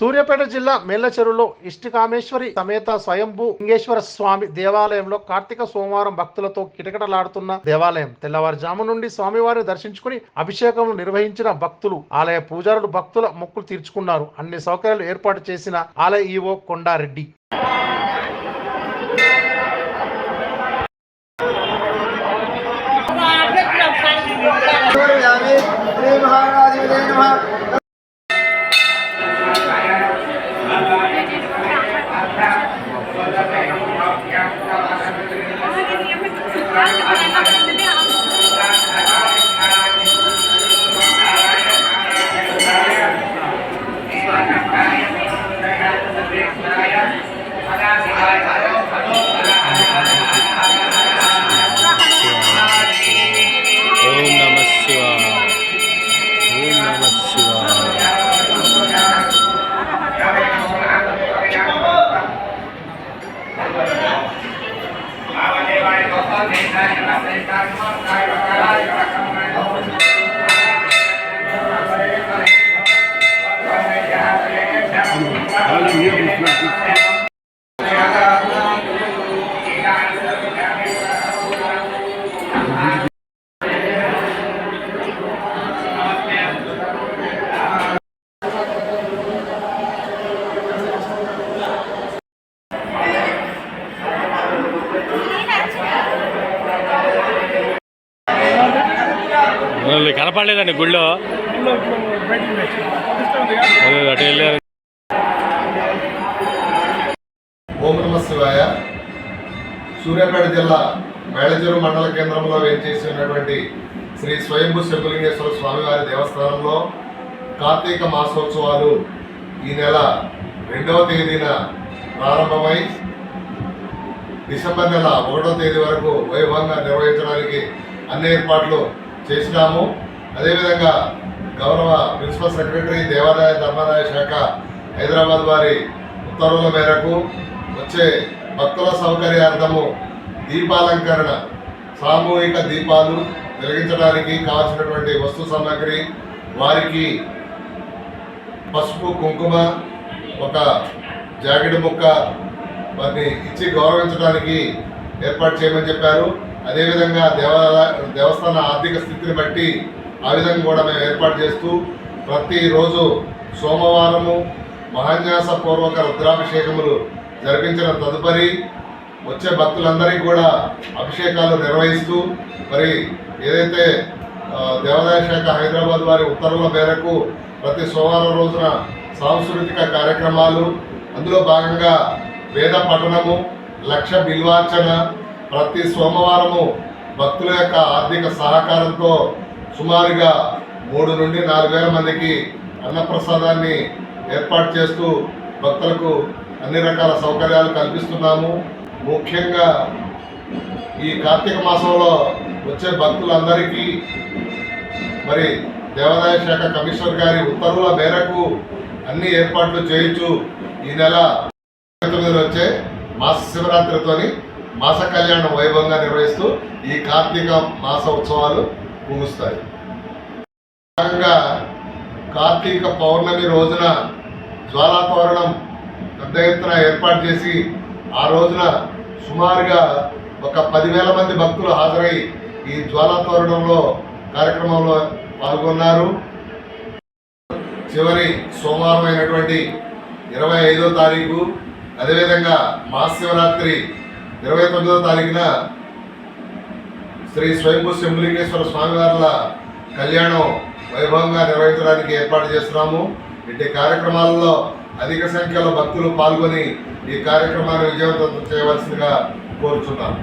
సూర్యాపేట జిల్లా మేళ్లచెరువులో ఇష్టికామేశ్వరి సమేత స్వయంభూ లింగేశ్వర స్వామి దేవాలయంలో కార్తీక సోమవారం భక్తులతో కిటకిటలాడుతున్న దేవాలయం. తెల్లవారుజాము నుండి స్వామివారిని దర్శించుకుని అభిషేకం నిర్వహించిన భక్తులు, ఆలయ పూజారులు భక్తుల మొక్కులు తీర్చుకున్నారు. అన్ని సౌకర్యాలు ఏర్పాటు చేసిన ఆలయ ఈవో కొండారెడ్డి. కనపడలేదండి గుళ్ళో. ఓం నమ శివాయ. సూర్యాపేట జిల్లా మేళ్లచెరువు మండల కేంద్రంలో వేంచేసి ఉన్నటువంటి శ్రీ స్వయంభూ శంభులింగేశ్వర స్వామివారి దేవస్థానంలో కార్తీక మాసోత్సవాలు ఈ నెల 2వ తేదీన ప్రారంభమై డిసెంబర్ నెల 1వ తేదీ వరకు వైభవంగా నిర్వహించడానికి అన్ని ఏర్పాట్లు చేసినాము. అదేవిధంగా గౌరవ ప్రిన్సిపల్ సెక్రటరీ దేవాదాయ ధర్మాదాయ శాఖ హైదరాబాద్ వారి ఉత్తర్వుల మేరకు వచ్చే భక్తుల సౌకర్యార్థము దీపాలంకరణ, సామూహిక దీపాలు వెలిగించడానికి కావాల్సినటువంటి వస్తు సామాగ్రి, వారికి పసుపు కుంకుమ, ఒక జాకెట్ ముక్క వారిని ఇచ్చి గౌరవించడానికి ఏర్పాటు చేయమని చెప్పారు. అదేవిధంగా దేవస్థాన ఆర్థిక స్థితిని బట్టి ఆ విధంగా కూడా మేము ఏర్పాటు చేస్తూ ప్రతిరోజు సోమవారము మహాన్యాసపూర్వక రుద్రాభిషేకములు జరిపించిన తదుపరి వచ్చే భక్తులందరికీ కూడా అభిషేకాలు నిర్వహిస్తూ మరి ఏదైతే దేవాదాయ శాఖ హైదరాబాద్ వారి ఉత్తర్వుల మేరకు ప్రతి సోమవారం రోజున సాంస్కృతిక కార్యక్రమాలు, అందులో భాగంగా వేద పఠనము, లక్ష బిల్వార్చన, ప్రతి సోమవారము భక్తుల యొక్క ఆర్థిక సహకారంతో సుమారుగా 3 నుండి 4,000 మందికి అన్నప్రసాదాన్ని ఏర్పాటు చేస్తూ భక్తులకు అన్ని రకాల సౌకర్యాలు కల్పిస్తున్నాము. ముఖ్యంగా ఈ కార్తీక మాసంలో వచ్చే భక్తులందరికీ మరి దేవాదాయ శాఖ కమిషనర్ గారి ఉత్తర్వుల మేరకు అన్ని ఏర్పాట్లు చేయొచ్చు. ఈ నెల 9 వచ్చే మాస శివరాత్రితోని మాస కళ్యాణం వైభవంగా నిర్వహిస్తూ ఈ కార్తీక మాస ఉత్సవాలు ముగుస్తాయి. భాగంగా కార్తీక పౌర్ణమి రోజున జ్వాలాతోరణం పెద్ద ఎత్తున ఏర్పాటు చేసి ఆ రోజున సుమారుగా ఒక 10,000 మంది భక్తులు హాజరై ఈ జ్వాలాతోరణంలో కార్యక్రమంలో పాల్గొన్నారు. చివరి సోమవారం అయినటువంటి 25వ తారీఖు, అదేవిధంగా మహాశివరాత్రి 29వ తారీఖున శ్రీ స్వయంభూ శంభులింగేశ్వర స్వామివార్ల కళ్యాణం వైభవంగా నిర్వహించడానికి ఏర్పాటు చేస్తున్నాము. ఇట్టి కార్యక్రమాలలో అధిక సంఖ్యలో భక్తులు పాల్గొని ఈ కార్యక్రమాన్ని విజయవంతం చేయవలసిందిగా కోరుచున్నాము.